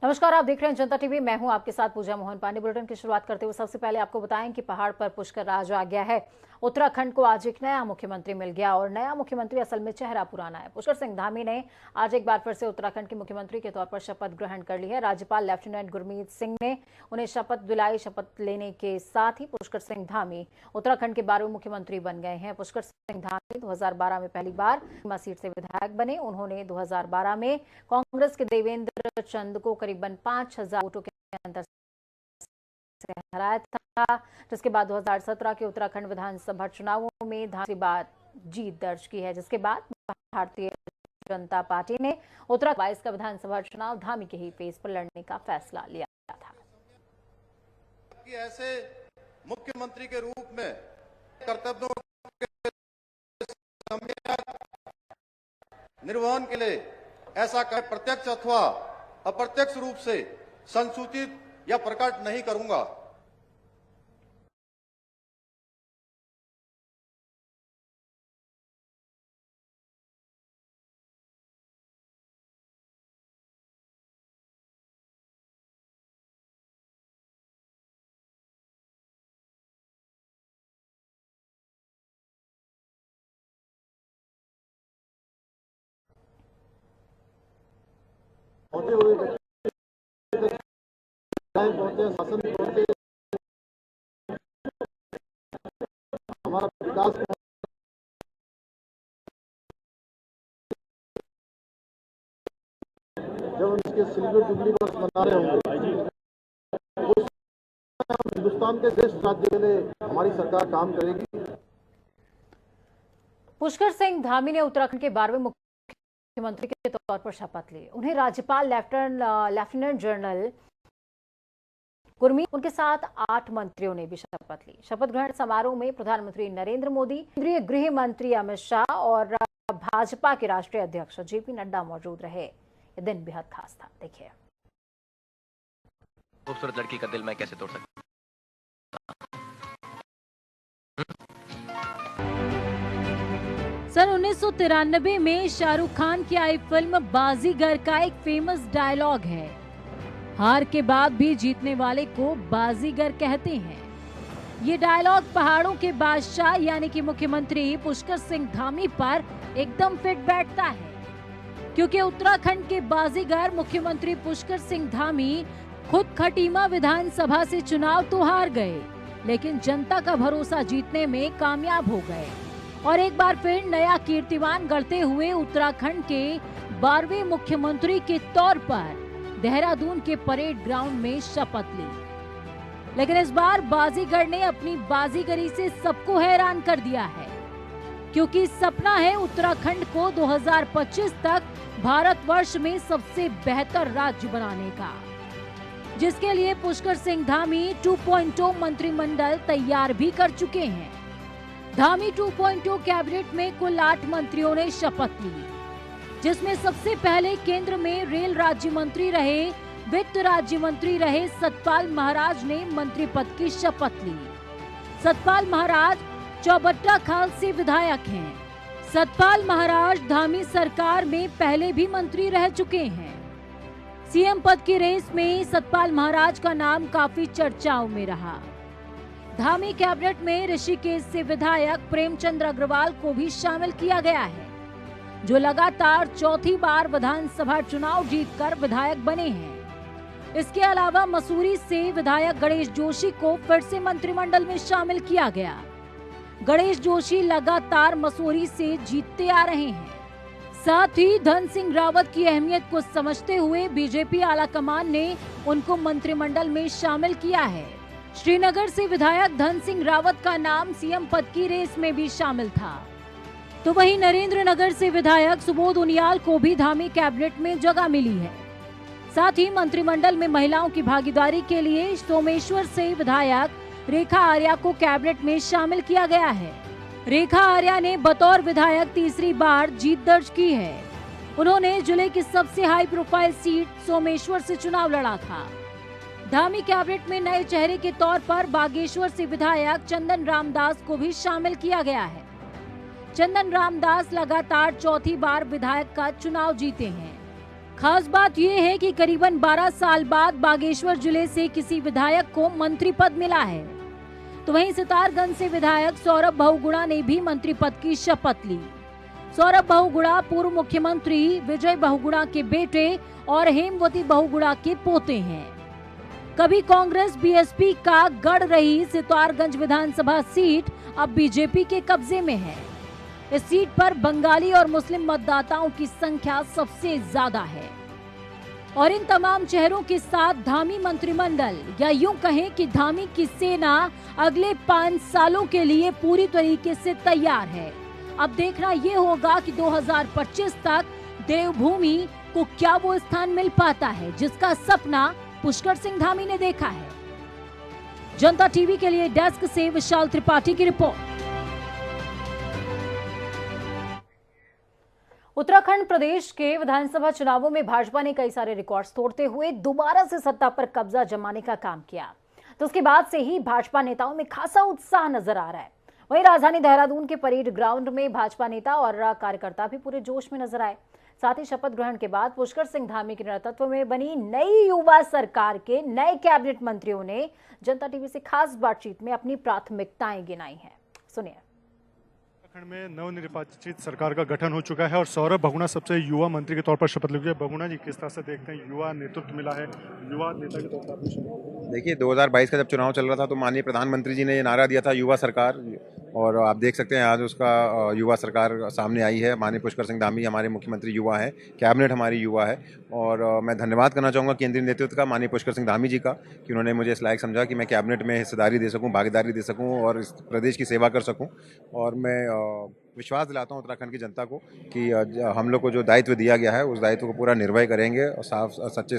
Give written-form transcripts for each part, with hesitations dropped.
नमस्कार, आप देख रहे हैं जनता टीवी। मैं हूं आपके साथ पूजा मोहन पांडे। बुलेटिन की शुरुआत करते हुए सबसे पहले आपको बताएं कि पहाड़ पर पुष्कर राज आ गया है। उत्तराखंड को आज एक नया मुख्यमंत्री मिल गया और नया मुख्यमंत्री असल में चेहरा पुराना है। पुष्कर सिंह धामी ने आज एक बार फिर से उत्तराखंड के मुख्यमंत्री के तौर पर शपथ ग्रहण कर ली है। राज्यपाल लेफ्टिनेंट गुरमीत सिंह ने उन्हें शपथ दिलाई। शपथ लेने के साथ ही पुष्कर सिंह धामी उत्तराखंड के 12वें मुख्यमंत्री बन गए हैं। पुष्कर सिंह धामी 2012 में पहली बार सीट से विधायक बने। उन्होंने 2012 में कांग्रेस के देवेंद्र चंद को करीबन 5000 वोटों के अंतर से हराया था, जिसके बाद 2017 के उत्तराखंड विधानसभा चुनावों में धामी बार जीत दर्ज की है, जिसके बाद भारतीय जनता पार्टी ने उत्तराखंड 22 का विधानसभा चुनाव धामी के ही फेस पर लड़ने का फैसला लिया था। कि ऐसे मुख्यमंत्री के रूप में कर्तव्यों के निर्वहन के लिए ऐसा कहे प्रत्यक्ष अथवा अप्रत्यक्ष रूप से संसूचित या प्रकट नहीं करूंगा। होते हुए पहुंचे शासन पहुंचे हमारा विकास जब उनके सिल्वर जुबली वर्ष मना रहे होंगे उस हिंदुस्तान के श्रेष्ठ राज्य के लिए हमारी सरकार काम करेगी। पुष्कर सिंह धामी ने उत्तराखंड के 12वें मुख्यमंत्री के तौर पर शपथ ली। उन्हें राज्यपाल लेफ्टिनेंट जनरल गुरमीत, उनके साथ 8 मंत्रियों ने भी शपथ ली। शपथ ग्रहण समारोह में प्रधानमंत्री नरेंद्र मोदी, केंद्रीय गृह मंत्री अमित शाह और भाजपा के राष्ट्रीय अध्यक्ष जेपी नड्डा मौजूद रहे। यह दिन बेहद खास था। देखिए। खूबसूरत लड़की का दिल मैं कैसे तोड़ सकता। सन 1993 में शाहरुख खान की आई फिल्म बाजीगर का एक फेमस डायलॉग है, हार के बाद भी जीतने वाले को बाजीगर कहते हैं। ये डायलॉग पहाड़ों के बादशाह यानी कि मुख्यमंत्री पुष्कर सिंह धामी पर एकदम फिट बैठता है, क्योंकि उत्तराखंड के बाजीगर मुख्यमंत्री पुष्कर सिंह धामी खुद खटीमा विधानसभा से चुनाव तो हार गए, लेकिन जनता का भरोसा जीतने में कामयाब हो गए और एक बार फिर नया कीर्तिमान गढ़ते हुए उत्तराखंड के 12वें मुख्यमंत्री के तौर पर देहरादून के परेड ग्राउंड में शपथ ली। लेकिन इस बार बाजीगर ने अपनी बाजीगरी से सबको हैरान कर दिया है, क्योंकि सपना है उत्तराखंड को 2025 तक भारतवर्ष में सबसे बेहतर राज्य बनाने का, जिसके लिए पुष्कर सिंह धामी 2.0 मंत्रिमंडल तैयार भी कर चुके हैं। धामी 2.0 कैबिनेट में कुल 8 मंत्रियों ने शपथ ली, जिसमें सबसे पहले केंद्र में रेल राज्य मंत्री रहे, वित्त राज्य मंत्री रहे सतपाल महाराज ने मंत्री पद की शपथ ली। सतपाल महाराज चौबट्टा खाल से विधायक हैं। सतपाल महाराज धामी सरकार में पहले भी मंत्री रह चुके हैं। सीएम पद की रेस में सतपाल महाराज का नाम काफी चर्चाओं में रहा। धामी कैबिनेट में ऋषिकेश से विधायक प्रेमचंद्र अग्रवाल को भी शामिल किया गया है, जो लगातार चौथी बार विधानसभा चुनाव जीतकर विधायक बने हैं। इसके अलावा मसूरी से विधायक गणेश जोशी को फिर से मंत्रिमंडल में शामिल किया गया। गणेश जोशी लगातार मसूरी से जीतते आ रहे हैं। साथ ही धन सिंह रावत की अहमियत को समझते हुए बीजेपी आलाकमान ने उनको मंत्रिमंडल में शामिल किया है। श्रीनगर से विधायक धन सिंह रावत का नाम सीएम पद की रेस में भी शामिल था। तो वहीं नरेंद्र नगर से विधायक सुबोध उनियाल को भी धामी कैबिनेट में जगह मिली है। साथ ही मंत्रिमंडल में महिलाओं की भागीदारी के लिए सोमेश्वर से विधायक रेखा आर्या को कैबिनेट में शामिल किया गया है। रेखा आर्या ने बतौर विधायक तीसरी बार जीत दर्ज की है। उन्होंने जिले की सबसे हाई प्रोफाइल सीट सोमेश्वर से चुनाव लड़ा था। धामी कैबिनेट में नए चेहरे के तौर पर बागेश्वर से विधायक चंदन रामदास को भी शामिल किया गया है। चंदन रामदास लगातार चौथी बार विधायक का चुनाव जीते हैं। खास बात यह है कि करीबन 12 साल बाद बागेश्वर जिले से किसी विधायक को मंत्री पद मिला है। तो वहीं सितारगंज से विधायक सौरभ बहुगुणा ने भी मंत्री पद की शपथ ली। सौरभ बहुगुणा पूर्व मुख्यमंत्री विजय बहुगुणा के बेटे और हेमवती बहुगुणा के पोते हैं। कभी कांग्रेस बीएसपी का गढ़ रही सितारगंज विधानसभा सीट अब बीजेपी के कब्जे में है। इस सीट पर बंगाली और मुस्लिम मतदाताओं की संख्या सबसे ज्यादा है और इन तमाम चेहरों के साथ धामी मंत्रिमंडल या यूं कहें कि धामी की सेना अगले 5 सालों के लिए पूरी तरीके से तैयार है। अब देखना ये होगा कि 2025 तक देवभूमि को क्या वो स्थान मिल पाता है जिसका सपना पुष्कर सिंह धामी ने देखा है। जनता टीवी के लिए डेस्क से विशाल त्रिपाठी की रिपोर्ट। उत्तराखंड प्रदेश के विधानसभा चुनावों में भाजपा ने कई सारे रिकॉर्ड्स तोड़ते हुए दोबारा से सत्ता पर कब्जा जमाने का काम किया। तो उसके बाद से ही भाजपा नेताओं में खासा उत्साह नजर आ रहा है। वहीं राजधानी देहरादून के परेड ग्राउंड में भाजपा नेता और कार्यकर्ता भी पूरे जोश में नजर आए। साथ ही शपथ ग्रहण के बाद पुष्कर सिंह धामी के नेतृत्व में बनी नई युवा सरकार के नए कैबिनेट मंत्रियों ने जनता टीवी से खास बातचीत में अपनी प्राथमिकताएं गिनाई हैं। सुनिए। उत्तराखंड में नवनिर्वाचित सरकार का गठन हो चुका है और सौरभ बहुगुणा सबसे युवा मंत्री के तौर पर शपथ लेंगे। बहुगुणा जी, किस तरह से देखते हैं युवा नेतृत्व मिला है, युवा नेता के तौर पर आपने शपथ? देखिए, 2022 का जब चुनाव चल रहा था तो माननीय प्रधानमंत्री जी ने ये नारा दिया था युवा सरकार, और आप देख सकते हैं आज उसका युवा सरकार सामने आई है। माननीय पुष्कर सिंह धामी हमारे मुख्यमंत्री युवा है, कैबिनेट हमारी युवा है, और मैं धन्यवाद करना चाहूँगा केंद्रीय नेतृत्व का, माननीय पुष्कर सिंह धामी जी का, कि उन्होंने मुझे इस लायक समझा कि मैं कैबिनेट में हिस्सेदारी दे सकूँ, भागीदारी दे सकूँ और इस प्रदेश की सेवा कर सकूँ। और मैं विश्वास दिलाता हूँ उत्तराखंड की जनता को कि हम लोग को जो दायित्व दिया गया है उस दायित्व को पूरा निर्वह करेंगे और साफ सच्चे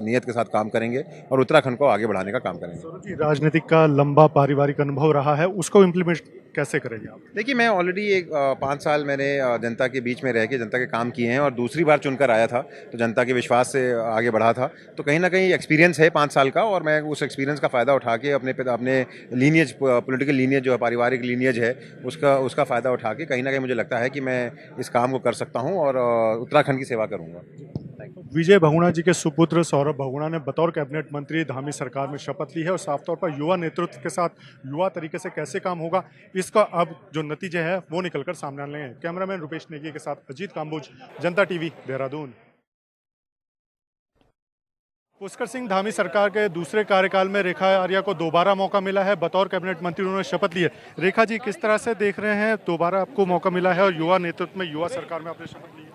नियत के साथ काम करेंगे और उत्तराखंड को आगे बढ़ाने का काम करेंगे। राजनीतिक का लंबा पारिवारिक अनुभव रहा है, उसको इम्प्लीमेंट कैसे करेंगे आप? देखिए, मैं ऑलरेडी 5 साल मैंने जनता के बीच में रह के जनता के काम किए हैं और दूसरी बार चुनकर आया था तो जनता के विश्वास से आगे बढ़ा था। तो कहीं ना कहीं एक्सपीरियंस है 5 साल का, और मैं उस एक्सपीरियंस का फ़ायदा उठा के अपने लीनियज, पॉलिटिकल लीनियज जो है, पारिवारिक लीनियज है, उसका फ़ायदा उठा के कहीं ना कहीं मुझे लगता है कि मैं इस काम को कर सकता हूँ और उत्तराखंड की सेवा करूँगा। विजय बहुगुणा जी के सुपुत्र सौरभ बहुगुणा ने बतौर कैबिनेट मंत्री धामी सरकार में शपथ ली है और साफ तौर पर युवा नेतृत्व के साथ युवा तरीके से कैसे काम होगा इसका अब जो नतीजे हैं वो निकलकर सामने आने हैं। कैमरामैन रुपेश नेगी के साथ अजीत काम्बोज, जनता टीवी, देहरादून। पुष्कर सिंह धामी सरकार के दूसरे कार्यकाल में रेखा आर्या को दोबारा मौका मिला है, बतौर कैबिनेट मंत्री उन्होंने शपथ ली है। रेखा जी, किस तरह से देख रहे हैं, दोबारा आपको मौका मिला है और युवा नेतृत्व में, युवा सरकार में आपने शपथ ली है?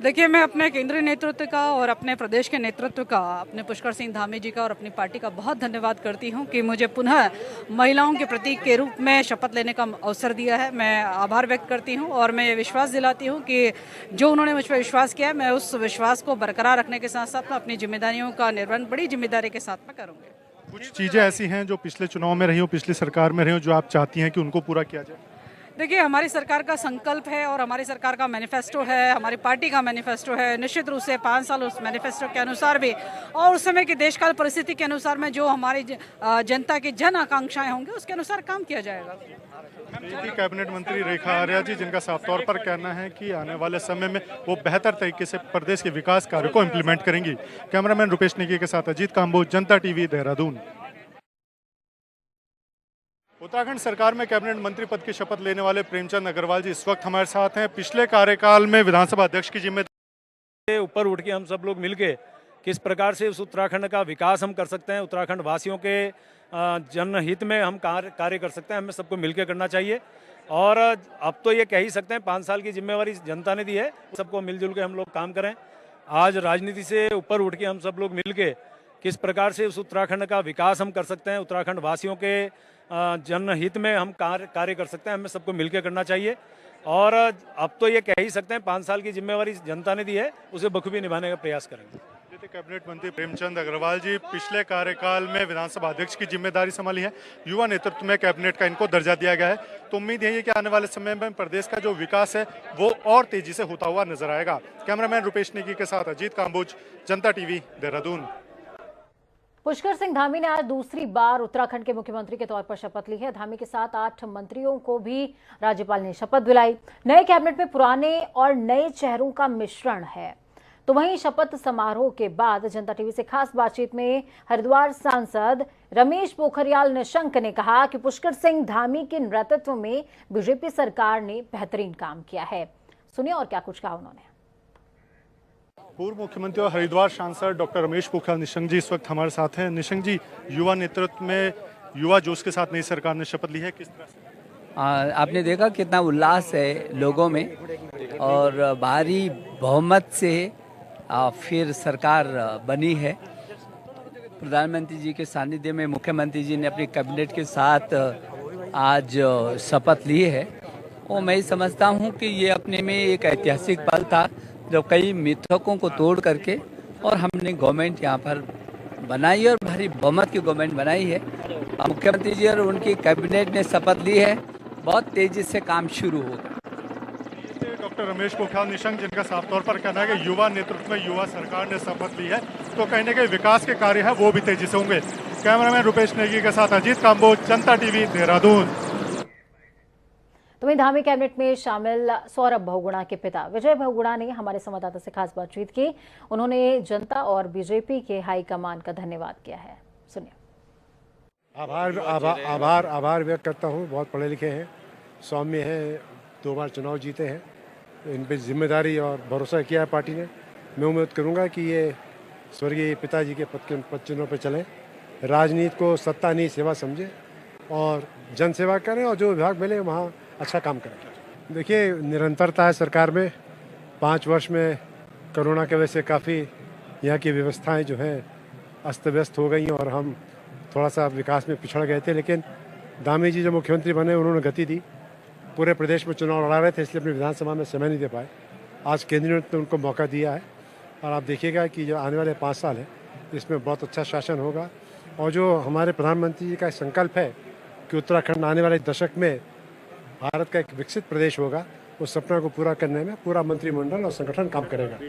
देखिए, मैं अपने केंद्रीय नेतृत्व का और अपने प्रदेश के नेतृत्व का, अपने पुष्कर सिंह धामी जी का और अपनी पार्टी का बहुत धन्यवाद करती हूं कि मुझे पुनः महिलाओं के प्रतीक के रूप में शपथ लेने का अवसर दिया है। मैं आभार व्यक्त करती हूं और मैं ये विश्वास दिलाती हूं कि जो उन्होंने मुझ पर विश्वास किया है, मैं उस विश्वास को बरकरार रखने के साथ साथ मैं अपनी जिम्मेदारियों का निर्वहन बड़ी जिम्मेदारी के साथ में करूँगी। कुछ चीज़ें ऐसी हैं जो पिछले चुनाव में रही हो, पिछली सरकार में रही हो, जो आप चाहती हैं कि उनको पूरा किया जाए? देखिए, हमारी सरकार का संकल्प है और हमारी सरकार का मैनिफेस्टो है, हमारी पार्टी का मैनिफेस्टो है। निश्चित रूप से 5 साल उस मैनिफेस्टो के अनुसार भी और उस समय की देशकाल परिस्थिति के अनुसार में जो हमारी जनता की जन आकांक्षाएं होंगी उसके अनुसार काम किया जाएगा। कैबिनेट मंत्री रेखा आर्या जी, जिनका साफ तौर पर कहना है कि आने वाले समय में वो बेहतर तरीके से प्रदेश के विकास कार्य को इम्प्लीमेंट करेंगी। कैमरामैन रुपेश नेगी के साथ अजीत काम्बोज, जनता टीवी, देहरादून। उत्तराखंड सरकार में कैबिनेट मंत्री पद की शपथ लेने वाले प्रेमचंद अग्रवाल जी इस वक्त हमारे साथ हैं। पिछले कार्यकाल में विधानसभा अध्यक्ष की जिम्मेदारी ऊपर उठ के हम सब लोग मिलके किस प्रकार से उस उत्तराखंड का विकास हम कर सकते हैं, उत्तराखंड वासियों के जनहित में हम कार्य कर सकते हैं, हमें सबको मिलकर करना चाहिए। और अब तो ये कह ही सकते हैं 5 साल की जिम्मेवारी जनता ने दी है, सबको मिलजुल के हम लोग काम करें। आज राजनीति से ऊपर उठ के हम सब लोग मिलके किस प्रकार से उस उत्तराखंड का विकास हम कर सकते हैं, उत्तराखंड वासियों के जनहित में हम कार्य कर सकते हैं, हमें सबको मिलकर करना चाहिए। और अब तो ये कह ही सकते हैं 5 साल की जिम्मेवारी जनता ने दी है, उसे बखूबी निभाने का प्रयास करेंगे। कैबिनेट मंत्री प्रेमचंद अग्रवाल जी पिछले कार्यकाल में विधानसभा अध्यक्ष की जिम्मेदारी संभाली है, युवा नेतृत्व में कैबिनेट का इनको दर्जा दिया गया है। तो उम्मीद है कि आने वाले समय में प्रदेश का जो विकास है वो और तेजी से होता हुआ नजर आएगा। कैमरामैन रुपेश नेगी के साथ अजीत काम्बोज, जनता टीवी, देहरादून। पुष्कर सिंह धामी ने आज दूसरी बार उत्तराखंड के मुख्यमंत्री के तौर पर शपथ ली है। धामी के साथ 8 मंत्रियों को भी राज्यपाल ने शपथ दिलाई। नए कैबिनेट में पुराने और नए चेहरों का मिश्रण है। तो तो वहीं शपथ समारोह के बाद जनता टीवी से खास बातचीत में हरिद्वार सांसद रमेश पोखरियाल निशंक ने कहा कि पुष्कर सिंह धामी के नेतृत्व में बीजेपी सरकार ने बेहतरीन काम किया है। सुनिए और क्या कुछ कहा उन्होंने। पूर्व मुख्यमंत्री और हरिद्वार सांसद डॉक्टर रमेश पोखरियाल निशंक जी इस वक्त हमारे साथ हैं। निशंक जी, युवा नेतृत्व में युवा जोश के साथ नई सरकार ने शपथ ली है, किस तरह से? आपने देखा कितना उल्लास है लोगों में और भारी बहुमत से फिर सरकार बनी है। प्रधानमंत्री जी के सानिध्य में मुख्यमंत्री जी ने अपनी कैबिनेट के साथ आज शपथ ली है और मैं समझता हूं कि ये अपने में एक ऐतिहासिक पल था जो कई मिथकों को तोड़ करके और हमने गवर्नमेंट यहाँ पर बनाई और भारी बहुमत की गवर्नमेंट बनाई है। मुख्यमंत्री जी और उनकी कैबिनेट ने शपथ ली है, बहुत तेजी से काम शुरू होगा। डॉक्टर रमेश पोखरियाल निशंक जिनका साफ तौर पर कहना है कि युवा नेतृत्व में युवा सरकार ने शपथ ली है, तो कहीं ना कहीं विकास के कार्य है वो भी तेजी से होंगे। कैमरामैन रुपेश नेगी के साथ अजीत काम्बोज, जनता टीवी, देहरादून। तो वहीं धामी कैबिनेट में शामिल सौरभ बहुगुणा के पिता विजय बहुगुणा ने हमारे संवाददाता से खास बातचीत की। उन्होंने जनता और बीजेपी के हाईकमान का धन्यवाद किया है। सुनिए। आभार व्यक्त करता हूँ। बहुत पढ़े लिखे हैं, सौम्य हैं, 2 बार चुनाव जीते हैं, इन पर जिम्मेदारी और भरोसा किया है पार्टी ने। मैं उम्मीद करूँगा कि ये स्वर्गीय पिताजी के पद चिन्हों पर चलें, राजनीति को सत्ता नहीं सेवा समझे और जन सेवा करें और जो विभाग मिले वहाँ अच्छा काम करें। देखिए, निरंतरता है सरकार में। 5 वर्ष में कोरोना की वजह से काफ़ी यहाँ की व्यवस्थाएं जो हैं अस्त व्यस्त हो गई और हम थोड़ा सा विकास में पिछड़ गए थे, लेकिन धामी जी जो मुख्यमंत्री बने उन्होंने गति दी। पूरे प्रदेश में चुनाव लड़ा रहे थे, इसलिए अपनी विधानसभा में समय नहीं दे पाए। आज केंद्र ने उनको मौका दिया है और आप देखिएगा कि जो आने वाले 5 साल है इसमें बहुत अच्छा शासन होगा। और जो हमारे प्रधानमंत्री जी का संकल्प है कि उत्तराखंड आने वाले दशक में भारत का एक विकसित प्रदेश होगा, उस सपना को पूरा करने में पूरा मंत्रिमंडल और संगठन काम करेगा।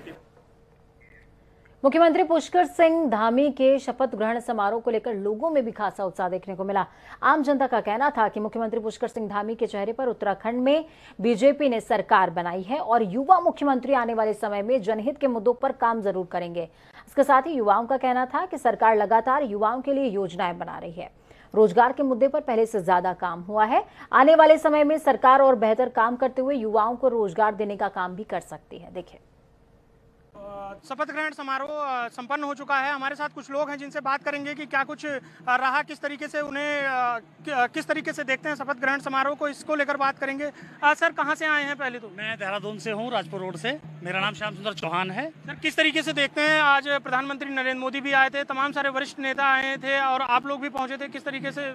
मुख्यमंत्री पुष्कर सिंह धामी के शपथ ग्रहण समारोह को लेकर लोगों में भी खासा उत्साह देखने को मिला। आम जनता का कहना था कि मुख्यमंत्री पुष्कर सिंह धामी के चेहरे पर उत्तराखंड में बीजेपी ने सरकार बनाई है और युवा मुख्यमंत्री आने वाले समय में जनहित के मुद्दों पर काम जरूर करेंगे। इसके साथ ही युवाओं का कहना था कि सरकार लगातार युवाओं के लिए योजनाएं बना रही है। रोजगार के मुद्दे पर पहले से ज्यादा काम हुआ है। आने वाले समय में सरकार और बेहतर काम करते हुए युवाओं को रोजगार देने का काम भी कर सकती है। देखिए, शपथ ग्रहण समारोह संपन्न हो चुका है। हमारे साथ कुछ लोग हैं जिनसे बात करेंगे कि क्या कुछ रहा, किस तरीके से उन्हें किस तरीके से देखते हैं शपथ ग्रहण समारोह को, इसको लेकर बात करेंगे। सर, कहां से आए हैं? पहले तो मैं देहरादून से हूं, राजपुर रोड से। मेरा नाम श्याम सुंदर चौहान है। सर, किस तरीके से देखते हैं, आज प्रधानमंत्री नरेंद्र मोदी भी आए थे, तमाम सारे वरिष्ठ नेता आए थे और आप लोग भी पहुंचे थे, किस तरीके से?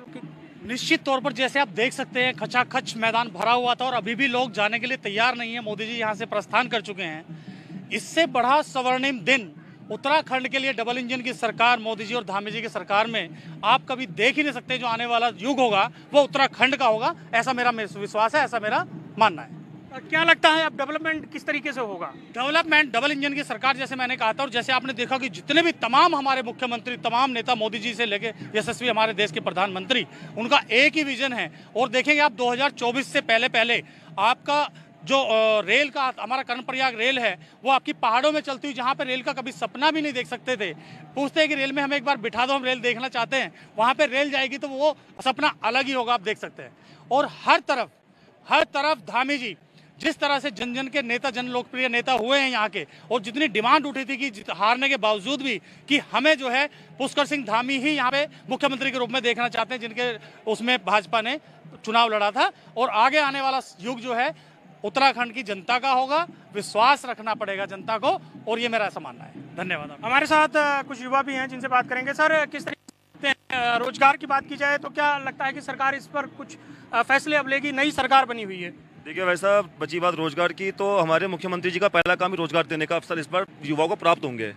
निश्चित तौर पर जैसे आप देख सकते हैं खचाखच मैदान भरा हुआ था और अभी भी लोग जाने के लिए तैयार नहीं है। मोदी जी यहाँ से प्रस्थान कर चुके हैं। इससे बड़ा स्वर्णिम दिन उत्तराखंड के लिए डबल इंजन की सरकार मोदी जी और धामी जी की सरकार में आप कभी देख ही नहीं सकते। जो आने वाला युग होगा वो उत्तराखंड का होगा, ऐसा मेरा विश्वास है, ऐसा मेरा मानना है। क्या लगता है अब डेवलपमेंट किस तरीके से होगा? डेवलपमेंट डबल इंजन की सरकार जैसे मैंने कहा था और जैसे आपने देखा कि जितने भी तमाम हमारे मुख्यमंत्री, तमाम नेता, मोदी जी से लेके यशस्वी हमारे देश के प्रधानमंत्री, उनका एक ही विजन है। और देखेंगे आप 2024 से पहले आपका जो रेल का हमारा कर्णप्रयाग रेल है वो आपकी पहाड़ों में चलती हुई, जहाँ पे रेल का कभी सपना भी नहीं देख सकते थे, पूछते हैं कि रेल में हमें एक बार बिठा दो, हम रेल देखना चाहते हैं, वहाँ पे रेल जाएगी तो वो सपना अलग ही होगा, आप देख सकते हैं। और हर तरफ धामी जी जिस तरह से जन जन के नेता, जन लोकप्रिय नेता हुए हैं यहाँ के, और जितनी डिमांड उठी थी कि हारने के बावजूद भी कि हमें जो है पुष्कर सिंह धामी ही यहाँ पे मुख्यमंत्री के रूप में देखना चाहते हैं, जिनके उसमें भाजपा ने चुनाव लड़ा था। और आगे आने वाला युग जो है उत्तराखंड की जनता का होगा, विश्वास रखना पड़ेगा जनता को, और ये मेरा ऐसा मानना है। धन्यवाद। हमारे साथ कुछ युवा भी हैं जिनसे बात करेंगे। सर, किस तरीके से रोजगार की बात की जाए तो क्या लगता है कि सरकार इस पर कुछ फैसले अब लेगी? नई सरकार बनी हुई है। देखिए, वैसा बची बात रोजगार की, तो हमारे मुख्यमंत्री जी का पहला काम ही रोजगार देने का अवसर इस बार युवाओं को प्राप्त होंगे।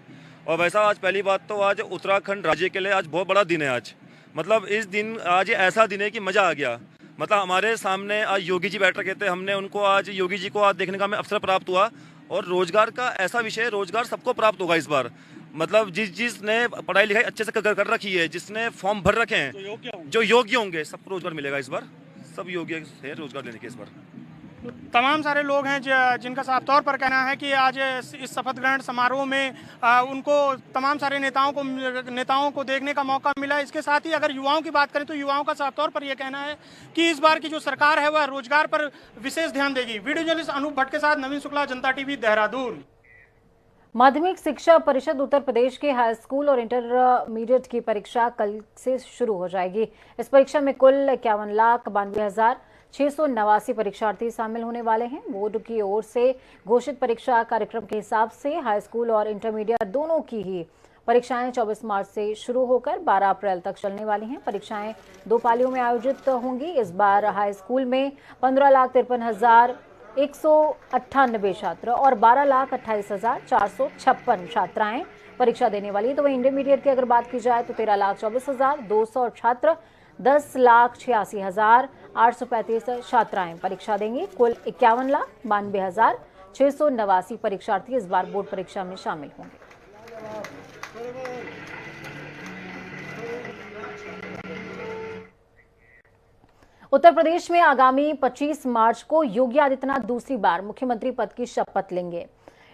और वैसा आज पहली बात तो आज उत्तराखंड राज्य के लिए आज बहुत बड़ा दिन है। आज मतलब इस दिन आज ऐसा दिन है कि मजा आ गया। मतलब हमारे सामने आज योगी जी बैठ रखे थे, हमने उनको आज योगी जी को आज देखने का हमें अवसर प्राप्त हुआ। और रोजगार का ऐसा विषय, रोजगार सबको प्राप्त होगा इस बार। मतलब जिसने पढ़ाई लिखाई अच्छे से कर रखी है, जिसने फॉर्म भर रखे हैं, जो योग्य होंगे, सबको रोजगार मिलेगा इस बार। सब योग्य है रोजगार लेने के इस बार। तमाम सारे लोग हैं जिनका साफ तौर पर कहना है कि आज इस शपथ ग्रहण समारोह में उनको तमाम सारे नेताओं को देखने का मौका मिला। इसके साथ ही अगर युवाओं की बात करें तो युवाओं का साफ तौर पर यह कहना है कि इस बार की जो सरकार है वह रोजगार पर विशेष ध्यान देगी। वीडियो जर्नलिस्ट अनूप भट्ट के साथ नवीन शुक्ला, जनता टीवी, देहरादून। माध्यमिक शिक्षा परिषद उत्तर प्रदेश के हाई स्कूल और इंटरमीडिएट की परीक्षा कल से शुरू हो जाएगी। इस परीक्षा में कुल 51,92,689 परीक्षार्थी शामिल होने वाले हैं। बोर्ड की ओर से घोषित परीक्षा कार्यक्रम के हिसाब से हाई स्कूल और इंटरमीडिएट दोनों की ही परीक्षाएं 24 मार्च से शुरू होकर 12 अप्रैल तक चलने वाली हैं। परीक्षाएं 2 पालियों में आयोजित होंगी। इस बार हाई स्कूल में 15,53,198 छात्र और 12,28,456 छात्राएं परीक्षा देने वाली। तो वहीं इंटरमीडिएट की अगर बात की जाए तो 13,24,200 छात्र, 10,86,835 छात्राएं परीक्षा देंगी। कुल 51,92,689 परीक्षार्थी इस बार बोर्ड परीक्षा में शामिल होंगे। उत्तर प्रदेश में आगामी 25 मार्च को योगी आदित्यनाथ दूसरी बार मुख्यमंत्री पद की शपथ लेंगे।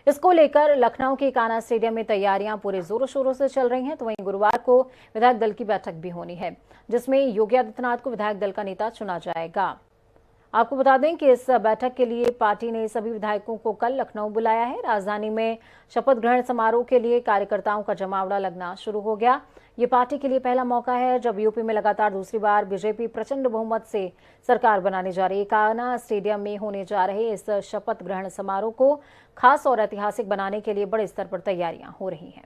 इसको लेकर लखनऊ के कान्हा स्टेडियम में तैयारियां पूरे जोरों शोरों से चल रही हैं। तो वहीं गुरुवार को विधायक दल की बैठक भी होनी है, जिसमें योगी आदित्यनाथ को विधायक दल का नेता चुना जाएगा। आपको बता दें कि इस बैठक के लिए पार्टी ने सभी विधायकों को कल लखनऊ बुलाया है। राजधानी में शपथ ग्रहण समारोह के लिए कार्यकर्ताओं का जमावड़ा लगना शुरू हो गया। ये पार्टी के लिए पहला मौका है जब यूपी में लगातार दूसरी बार बीजेपी प्रचंड बहुमत से सरकार बनाने जा रही है। कान्हा स्टेडियम में होने जा रहे इस शपथ ग्रहण समारोह को खास और ऐतिहासिक बनाने के लिए बड़े स्तर पर तैयारियां हो रही हैं।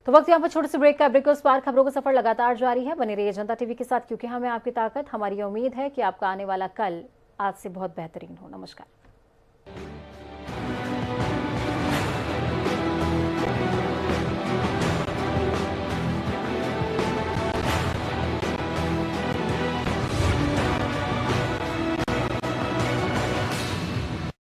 तो वक्त यहाँ पर छोटे से ब्रेक का। ब्रेक के उस पार खबरों का सफर लगातार जारी है। बने रहिए जनता टीवी के साथ, क्योंकि हमें आपकी ताकत, हमारी उम्मीद है कि आपका आने वाला कल आज से बहुत बेहतरीन हो। नमस्कार।